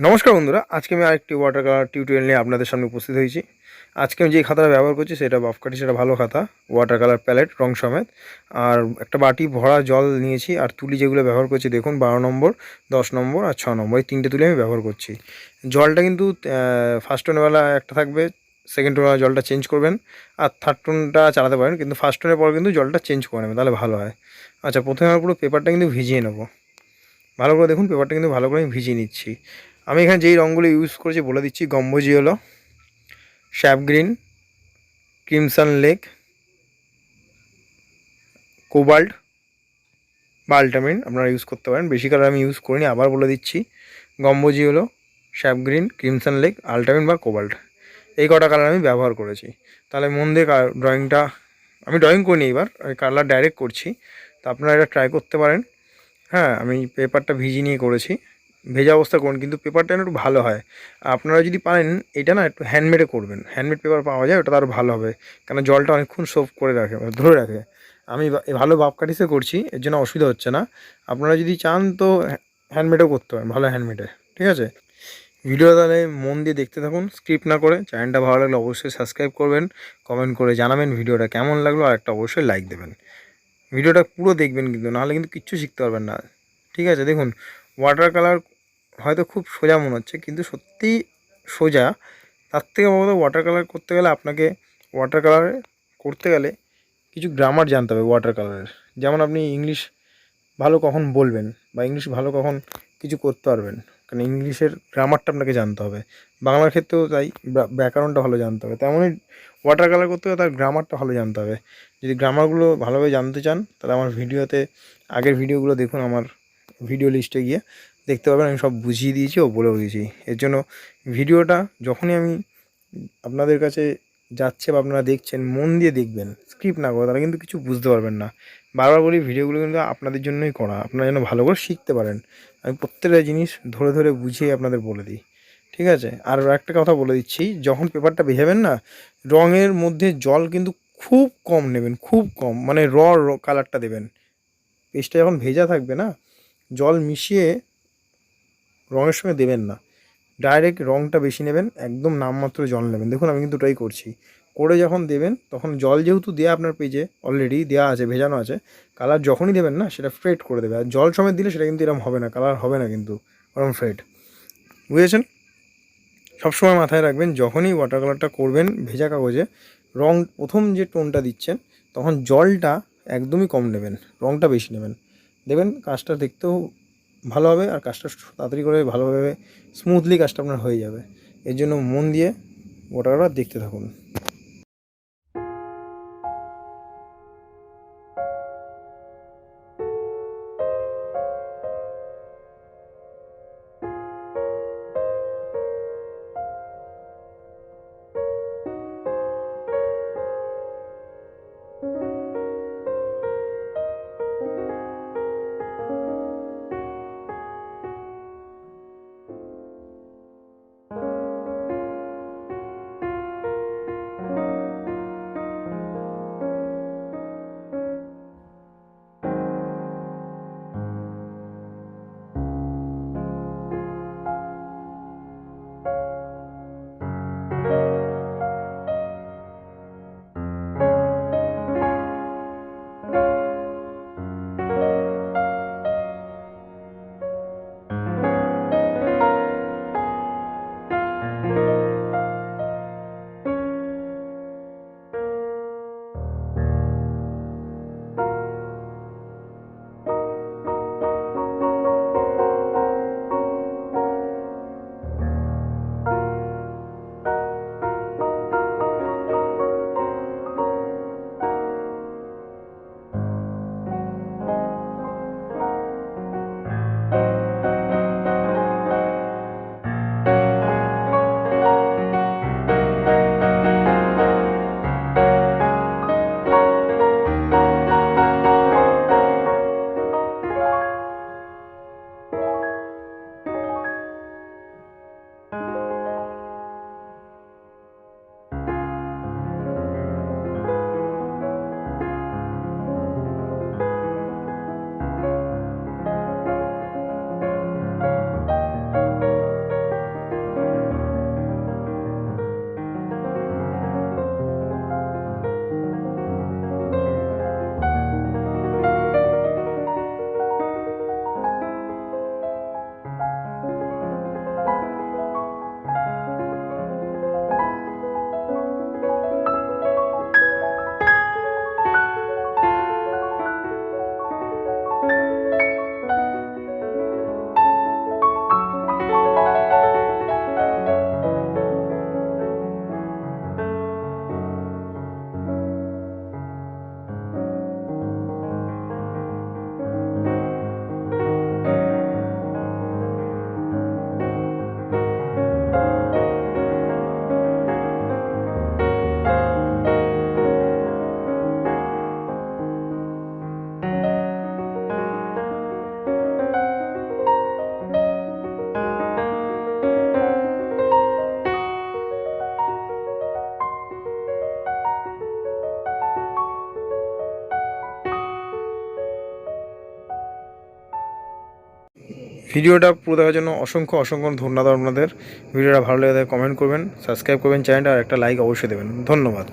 নমস্কার বন্ধুরা, আজকে আমি আরেকটি ওয়াটার কালার টিউটোরিয়াল নিয়ে আপনাদের সামনে উপস্থিত হয়েছি। আজকে আমি যে খাতাটা ব্যবহার করছি সেটা বাফকাঠি, সেটা ভালো খাতা, ওয়াটার কালার প্যালেট রং সমেত। আর একটা বাটি ভরা জল নিয়েছি, আর তুলি যেগুলো ব্যবহার করছি দেখুন 12 নম্বর, 10 নম্বর আর 6 নম্বর, এই তিনটে তুলি আমি ব্যবহার করছি। জলটা কিন্তু ফার্স্ট টোনওয়ালা একটা থাকবে, সেকেন্ড টোনওয়ালা জলটা চেঞ্জ করবেন, আর থার্ড টোনটা চালাতে পারেন, কিন্তু ফার্স্ট টোনের পর কিন্তু জলটা চেঞ্জ করে নেবেন, তাহলে ভালো হয়। আচ্ছা, প্রথমে আমার পুরো পেপারটা কিন্তু ভিজিয়ে নেবো ভালো করে। দেখুন পেপারটা কিন্তু ভালো করে আমি ভিজিয়ে নিচ্ছি। আমি এখানে যেই রঙগুলো ইউজ করেছি বলে দিচ্ছি: গম্বুজি হলো, shaft green, crimson lake, cobalt বা আল্টামিন আপনারা ইউজ করতে পারেন। বেশি কালার আমি ইউজ করিনি, আবার বলে দিচ্ছি: গম্বুজি হলো, শ্যাপ গ্রিন, ক্রিমসন লেক, আল্টামিন বা কোবাল্ট, এই কটা কালার আমি ব্যবহার করেছি। তাহলে মন দিয়ে ড্রয়িংটা আমি ড্রয়িং করিনি, এবার আমি কালার ডাইরেক্ট করছি, তো আপনারা এটা ট্রাই করতে পারেন। হ্যাঁ, আমি পেপারটা ভিজিয়ে নিয়ে করেছি, ভেজা অবস্থা করুন, কিন্তু পেপারটা একটু ভালো হয়। আপনারা যদি পারেন এটা না একটু হ্যান্ডমেডে করবেন, হ্যান্ডমেড পেপার পাওয়া যায়, ওটা তার ভালো হবে, কারণ জলটা অনেকক্ষণ সোপ করে রাখে, ধরে রাখে। আমি ভালো বাপকাঠিসে করছি, এর জন্য অসুবিধা হচ্ছে না। আপনারা যদি চান তো হ্যান্ডমেডও করতে পারেন, ভালো হ্যান্ডমেডে। ঠিক আছে, ভিডিও তাহলে মন দিয়ে দেখতে থাকুন, স্ক্রিপ্ট না করে। চ্যানেলটা ভালো লাগলে অবশ্যই সাবস্ক্রাইব করবেন, কমেন্ট করে জানাবেন ভিডিওটা কেমন লাগলো, আর একটা অবশ্যই লাইক দেবেন। ভিডিওটা পুরো দেখবেন কিন্তু, নাহলে কিন্তু কিচ্ছু শিখতে পারবেন না। ঠিক আছে, দেখুন ওয়াটার কালার হয়তো খুব সোজা মনে হচ্ছে, কিন্তু সত্যিই সোজা। তার থেকে বড় ওয়াটার কালার করতে গেলে আপনাকে, ওয়াটার কালার করতে গেলে কিছু গ্রামার জানতে হবে ওয়াটার কালারের। যেমন আপনি ইংলিশ ভালো কখন বলবেন, বা ইংলিশ ভালো কখন কিছু করতে পারবেন, কারণ ইংলিশের গ্রামারটা আপনাকে জানতে হবে। বাংলার ক্ষেত্রেও তাই, ব্যাকরণটা ভালো জানতে হবে। তেমনই ওয়াটার কালার করতে গেলে তার গ্রামারটা ভালো জানতে হবে। যদি গ্রামারগুলো ভালোভাবে জানতে চান, তাহলে আমার ভিডিওতে, আগের ভিডিওগুলো দেখুন, আমার ভিডিও লিস্টে গিয়ে দেখতে পাবেন, আমি সব বুঝিয়ে দিয়েছি ও বলেও দিয়েছি। এর জন্য ভিডিওটা যখনই আমি আপনাদের কাছে যাচ্ছে বা আপনারা দেখছেন, মন দিয়ে দেখবেন, স্ক্রিপ্ট না করে, তারা কিন্তু কিছু বুঝতে পারবেন না। বারবার বলি, ভিডিওগুলো কিন্তু আপনাদের জন্যই করা, আপনারা যেন ভালো করে শিখতে পারেন। আমি প্রত্যেকটা জিনিস ধরে ধরে বুঝিয়ে আপনাদের বলে দিই। ঠিক আছে, আর একটা কথা বলে দিচ্ছি: যখন পেপারটা ভেজাবেন না, রঙের মধ্যে জল কিন্তু খুব কম নেবেন, খুব কম, মানে কালারটা দেবেন। পেজটা যখন ভেজা থাকবে না, জল মিশিয়ে রঙের সঙ্গে দেবেন না, ডাইরেক্ট রঙটা বেশি নেবেন, একদম নামমাত্র জল নেবেন। দেখুন আমি কিন্তু ওটাই করছি। করে যখন দেবেন, তখন জল যেহেতু দেওয়া আপনার পেজে অলরেডি দেওয়া আছে, ভেজানো আছে, কালার যখনই দেবেন না, সেটা ফেড করে দেবে। আর জল সমেত দিলে সেটা কিন্তু এরকম হবে না, কালার হবে না কিন্তু, ওরকম ফেড। বুঝেছেন? সবসময় মাথায় রাখবেন, যখনই ওয়াটার কালারটা করবেন ভেজা কাগজে, রং প্রথম যে টোনটা দিচ্ছেন, তখন জলটা একদমই কম নেবেন, রংটা বেশি নেবেন। দেখবেন কাজটা দেখতেও ভালো হবে, আর কাজটা তাড়াতাড়ি করে ভালোভাবে স্মুথলি কাজটা আপনার হয়ে যাবে। এর জন্য মন দিয়ে ওয়াটার কালার দেখতে থাকুন। ভিডিওটা পুরো দেখার জন্য অসংখ্য অসংখ্য ধন্যবাদ আপনাদের। ভিডিওটা ভালো লেগে থাকে কমেন্ট করবেন, সাবস্ক্রাইব করবেন চ্যানেলটা, আর একটা লাইক অবশ্যই দেবেন। ধন্যবাদ।